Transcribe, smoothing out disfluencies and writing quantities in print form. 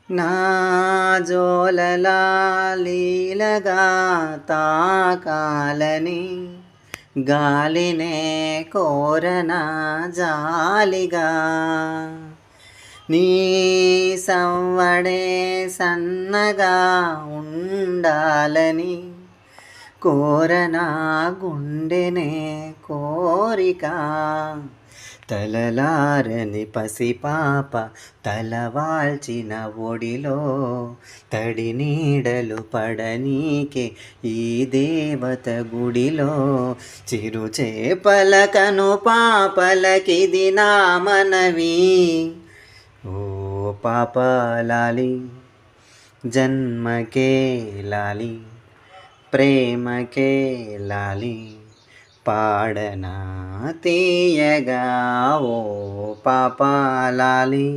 నా జోలలా లీలగా తాకాలని గాలినే కోరనా జాలిగా నీ సవ్వడే సన్నగా ఉండాలని కోరనా గుండెనే కోరిక తలలారని పసిపాప తలవాల్చిన ఒడిలో తడి నీడలు పడనీకే ఈ దేవత గుడిలో చిరుచేపల కను పాపలకిది నా మనవి ఓ పాపలాలి జన్మకే లాలి ప్రేమకే లాలి పాడనా తీయగా ఓ పాపలాలి.